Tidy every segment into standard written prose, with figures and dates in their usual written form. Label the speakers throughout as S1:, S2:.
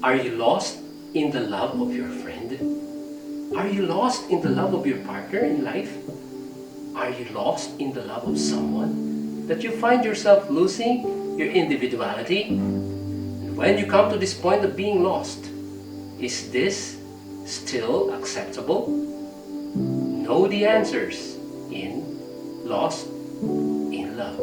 S1: Are you lost in the love of your friend? Are you lost in the love of your partner in life? Are you lost in the love of someone that you find yourself losing your individuality? And when you come to this point of being lost, is this still acceptable? Know the answers in Lost in Love.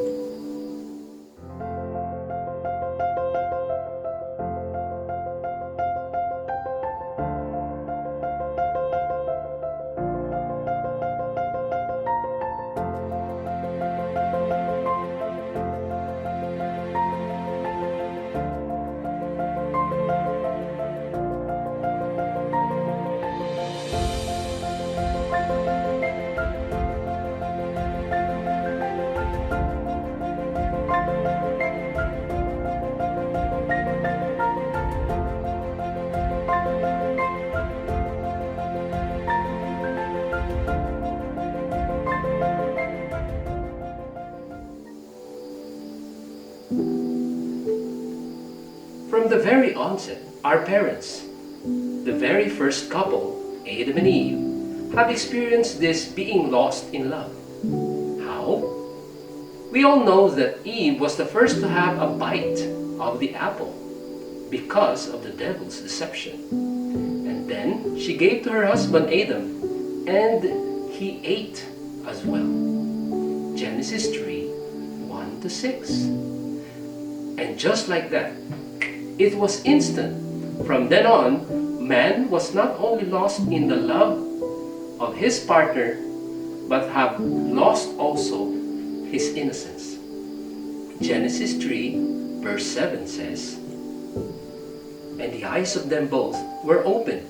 S1: From the very onset, our parents, the very first couple, Adam and Eve, have experienced this being lost in love. How? We all know that Eve was the first to have a bite of the apple because of the devil's deception. And then she gave to her husband Adam, and he ate as well. Genesis 3, 1-6. And just like that, it was instant. From then on, man was not only lost in the love of his partner, but have lost also his innocence. Genesis 3 verse 7 says, "And the eyes of them both were opened,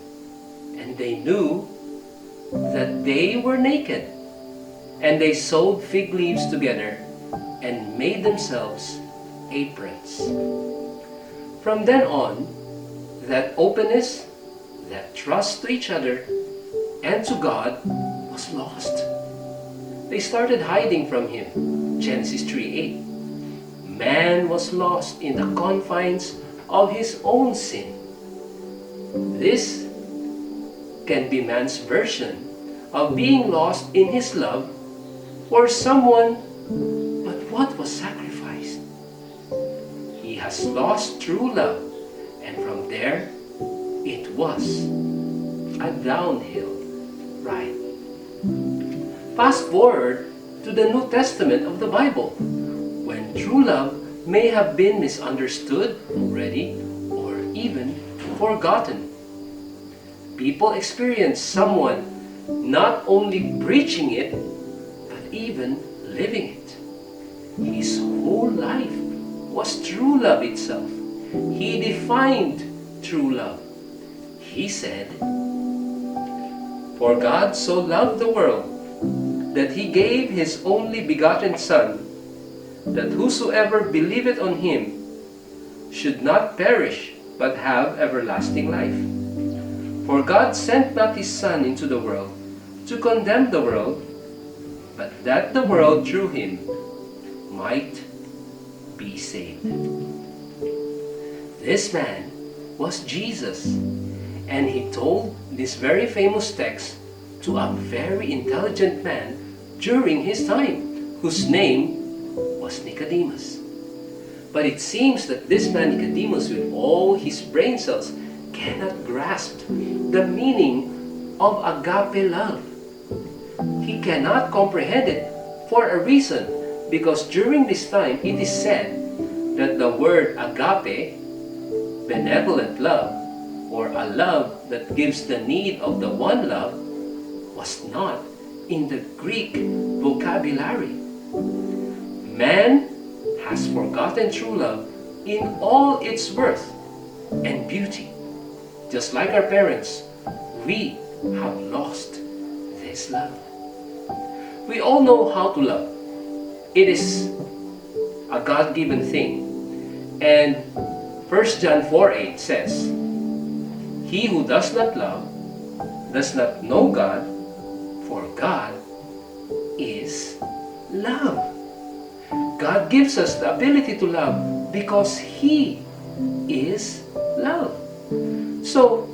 S1: and they knew that they were naked. And they sewed fig leaves together and made themselves aprons." From then on, that openness, that trust to each other and to God was lost. They started hiding from Him. Genesis 3:8. Man was lost in the confines of his own sin. This can be man's version of being lost in his love for someone, but what was sacrificed? He has lost true love, and from there, it was a downhill ride. Fast forward to the New Testament of the Bible, when true love may have been misunderstood already or even forgotten. People experience someone not only preaching it, but even living it. His whole life was true love itself. He defined true love. He said, "For God so loved the world that He gave His only begotten Son, that whosoever believeth on Him should not perish, but have everlasting life. For God sent not His Son into the world to condemn the world, but that the world through Him might be saved." This man was Jesus, and he told this very famous text to a very intelligent man during his time, whose name was Nicodemus. But it seems that this man Nicodemus, with all his brain cells, cannot grasp the meaning of agape love. He cannot comprehend it for a reason, because during this time it is said that the word agape, benevolent love, or a love that gives the need of the one love, was not in the Greek vocabulary. Man has forgotten true love in all its worth and beauty. Just like our parents, we have lost this love. We all know how to love. It is a God-given thing. And 1 John 4:8 says, "He who does not love does not know God, for God is love." God gives us the ability to love because He is love. So,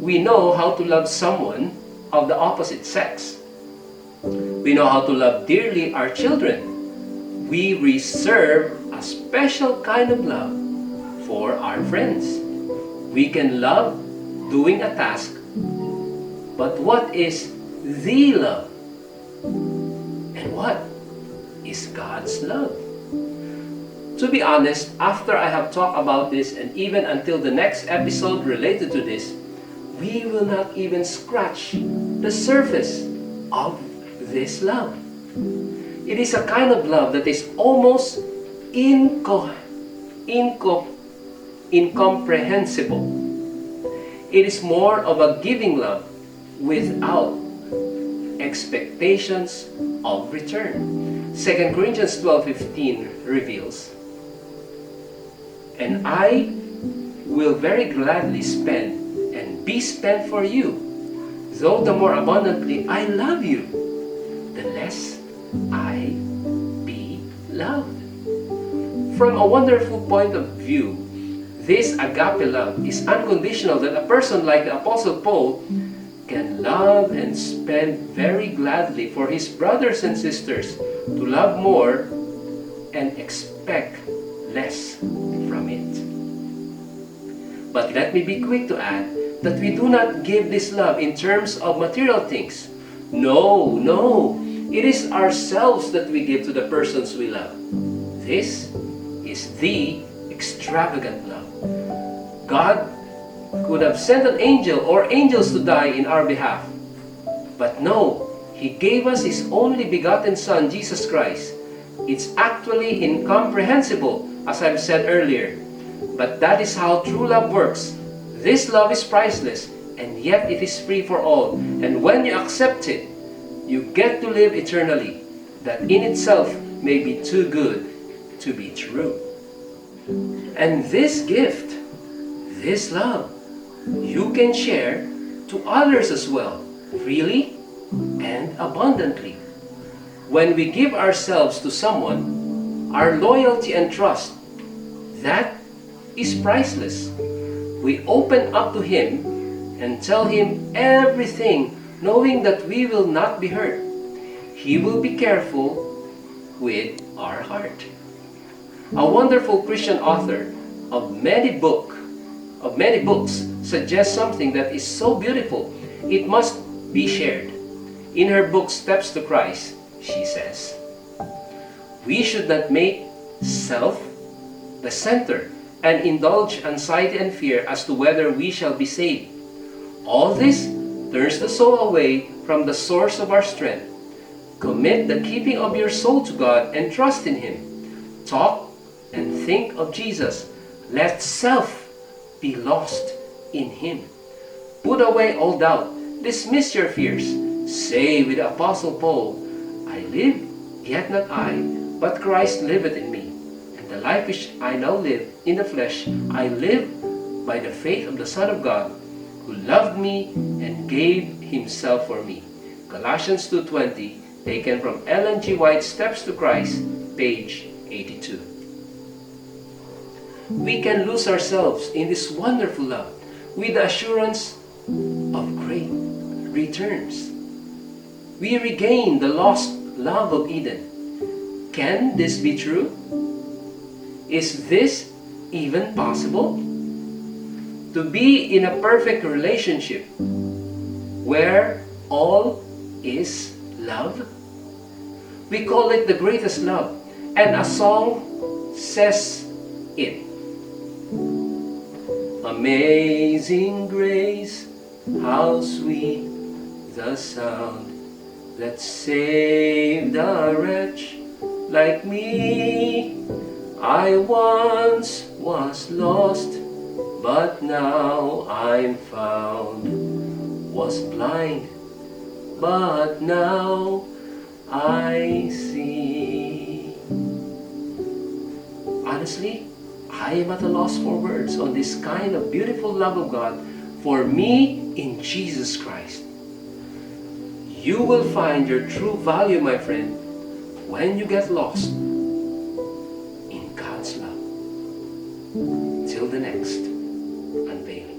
S1: we know how to love someone of the opposite sex. We know how to love dearly our children. We reserve a special kind of love for our friends. We can love doing a task, but what is the love? And what is God's love? To be honest, after I have talked about this and even until the next episode related to this, we will not even scratch the surface of this love. It is a kind of love that is almost incomprehensible. It is more of a giving love without expectations of return. 2 Corinthians 12:15 reveals, "And I will very gladly spend and be spent for you, though the more abundantly I love you, the less I be loved." From a wonderful point of view, this agape love is unconditional, that a person like the Apostle Paul can love and spend very gladly for his brothers and sisters, to love more and expect less from it. But let me be quick to add that we do not give this love in terms of material things. No, no. It is ourselves that we give to the persons we love. This is the extravagant love. God could have sent an angel or angels to die in our behalf. But no, He gave us His only begotten Son, Jesus Christ. It's actually incomprehensible, as I've said earlier. But that is how true love works. This love is priceless, and yet it is free for all. And when you accept it, you get to live eternally. That in itself may be too good to be true. And this gift, this love, you can share to others as well, freely and abundantly. When we give ourselves to someone, our loyalty and trust, that is priceless. We open up to Him and tell Him everything, knowing that we will not be hurt. He will be careful with our heart. A wonderful Christian author of many books suggests something that is so beautiful, it must be shared. In her book, Steps to Christ, she says, "We should not make self the center and indulge anxiety and fear as to whether we shall be saved. All this turns the soul away from the source of our strength. Commit the keeping of your soul to God and trust in Him. Talk and think of Jesus. Let self be lost in Him. Put away all doubt. Dismiss your fears. Say with the Apostle Paul, I live, yet not I, but Christ liveth in me. And the life which I now live in the flesh, I live by the faith of the Son of God, who loved me and gave Himself for me." Colossians 2:20, taken from Ellen G. White's Steps to Christ, page 82. We can lose ourselves in this wonderful love with the assurance of great returns. We regain the lost love of Eden. Can this be true? Is this even possible? To be in a perfect relationship where all is love? We call it the greatest love, and a song says it. Amazing grace, how sweet the sound that saved a wretch like me. I once was lost, but now I'm found. Was blind, but now I see. Honestly, I am at a loss for words on this kind of beautiful love of God for me in Jesus Christ. You will find your true value, my friend, when you get lost in God's love. Till the next unveiling.